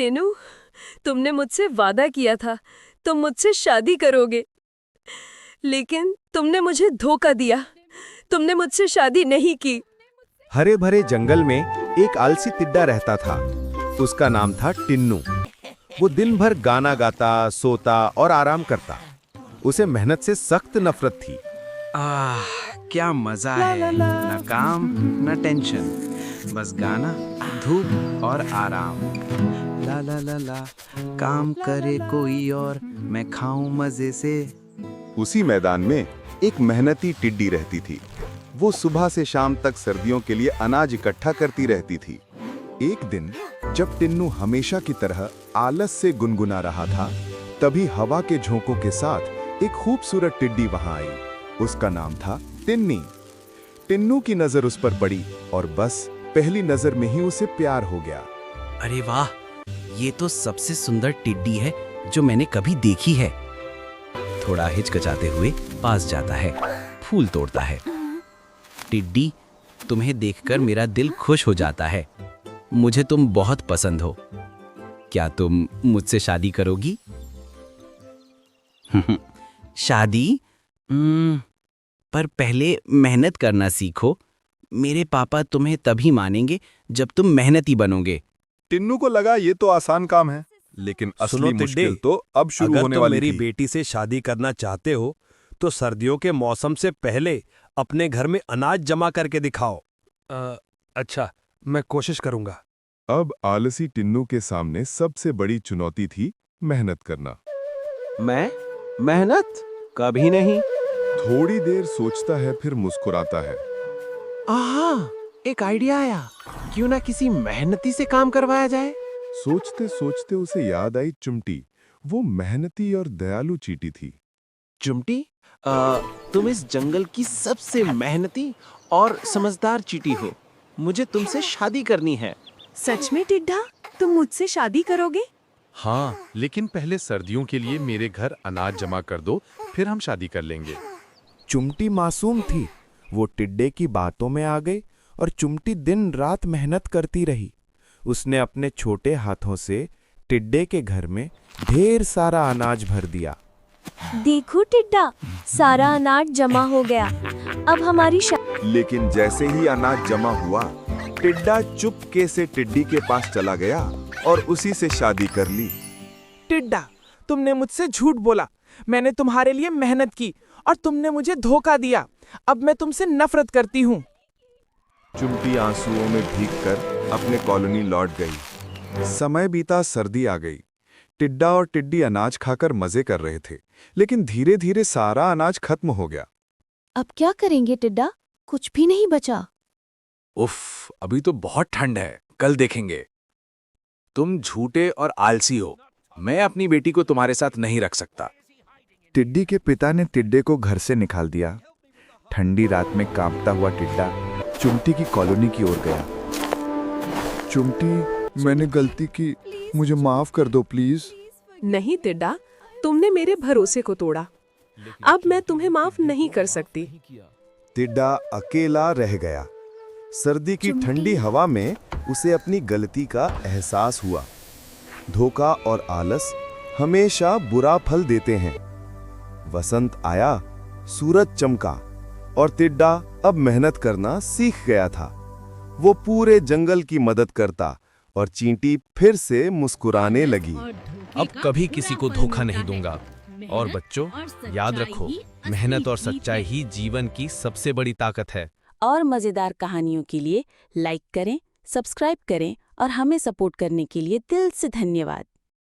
टेनू, तुमने मुझसे वादा किया था तुम मुझसे शादी करोगे, लेकिन तुमने मुझे धोखा दिया। तुमने मुझसे शादी नहीं की। हरे भरे जंगल में एक आलसी टिड्डा रहता था। उसका नाम था टिन्नू। वो दिन भर गाना गाता, सोता और आराम करता। उसे मेहनत से सख्त नफरत थी। क्या मजा है, न काम न टेंशन, बस गाना, धूप और आराम। ला ला ला ला, काम करे कोई और मैं खाऊं मजे से। उसी मैदान में एक मेहनती टिड्डी रहती थी। वो सुबह से शाम तक सर्दियों के लिए अनाज इकट्ठा करती रहती थी। एक दिन जब टिन्नू हमेशा की तरह आलस से गुनगुना रहा था, तभी हवा के झोंकों के साथ एक खूबसूरत टिड्डी वहां आई। उसका नाम था टिन्नी। टिन्नू की नजर उस पर पड़ी और बस पहली नजर में ही उसे प्यार हो गया। अरे वाह, ये तो सबसे सुंदर टिड्डी है जो मैंने कभी देखी है। थोड़ा हिचकिचाते हुए पास जाता है, फूल तोड़ता है। टिड्डी, तुम्हें देखकर मेरा दिल खुश हो जाता है। मुझे तुम बहुत पसंद हो। क्या तुम मुझसे शादी करोगी? शादी? पर पहले मेहनत करना सीखो। मेरे पापा तुम्हें तभी मानेंगे जब तुम मेहनती बनोगे। टिन्नू को लगा ये तो आसान काम है, लेकिन असली मुश्किल तो अब शुरू होने वाली मेरी थी। बेटी से शादी करना चाहते हो तो सर्दियों के मौसम से पहले अपने घर में अनाज जमा करके दिखाओ। अच्छा, मैं कोशिश करूंगा। अब आलसी टिन्नू के सामने सबसे बड़ी चुनौती थी मेहनत करना। मैं? मेहनत? कभी नहीं। थोड़ी देर सोचता है, फिर मुस्कुराता है। आहा, एक आइडिया आया। क्यों ना किसी मेहनती से काम करवाया जाए। सोचते सोचते उसे याद आई चिमटी। वो मेहनती और दयालु चींटी थी। चिमटी, तुम इस जंगल की सबसे मेहनती और समझदार चींटी हो। मुझे तुमसे शादी करनी है। सच में टिड्डा, तुम मुझसे शादी करोगे? हाँ, लेकिन पहले सर्दियों के लिए मेरे घर अनाज जमा कर दो, फिर हम शादी कर लेंगे। चिमटी मासूम थी। वो टिड्डे की बातों में आ गई और चिमटी दिन रात मेहनत करती रही। उसने अपने छोटे हाथों से टिड्डे के घर में ढेर सारा अनाज भर दिया। देखो टिड्डा, सारा अनाज जमा हो गया। अब हमारी लेकिन जैसे ही अनाज जमा हुआ, टिड्डा चुपके से टिड्डी के पास चला गया और उसी से शादी कर ली। टिड्डा, तुमने मुझसे झूठ बोला। मैंने तुम्हारे लिए मेहनत की और तुमने मुझे धोखा दिया। अब मैं तुमसे नफरत करती हूँ। चिमटी आंसुओं में भीगकर अपने कॉलोनी लौट गई। समय बीता, सर्दी आ गई। टिड्डा और टिड्डी अनाज खाकर मजे कर रहे थे, लेकिन धीरे धीरे सारा अनाज खत्म हो गया। अब क्या करेंगे टिड्डा? कुछ भी नहीं बचा। उफ, अभी तो बहुत ठंड है, कल देखेंगे। तुम झूठे और आलसी हो। मैं अपनी बेटी को तुम्हारे साथ नहीं रख सकता। टिड्डी के पिता ने टिड्डे को घर से निकाल दिया। ठंडी रात में कांपता हुआ टिड्डा चिमटी की कॉलोनी की ओर गया। चिमटी, मैंने गलती की, मुझे माफ कर दो प्लीज। नहीं टिड्डा, तुमने मेरे भरोसे को तोड़ा। अब मैं तुम्हें माफ नहीं कर सकती। टिड्डा अकेला रह गया। सर्दी की ठंडी हवा में उसे अपनी गलती का एहसास हुआ। धोखा और आलस हमेशा बुरा फल देते हैं। वसंत आया, सूरज चमका और टिड्डा अब मेहनत करना सीख गया था। वो पूरे जंगल की मदद करता और चींटी फिर से मुस्कुराने लगी। अब कभी किसी को धोखा नहीं दूंगा। और बच्चों, याद रखो, मेहनत और सच्चाई ही जीवन की सबसे बड़ी ताकत है। और मजेदार कहानियों के लिए लाइक करें, सब्सक्राइब करें और हमें सपोर्ट करने के लिए दिल से धन्यवाद।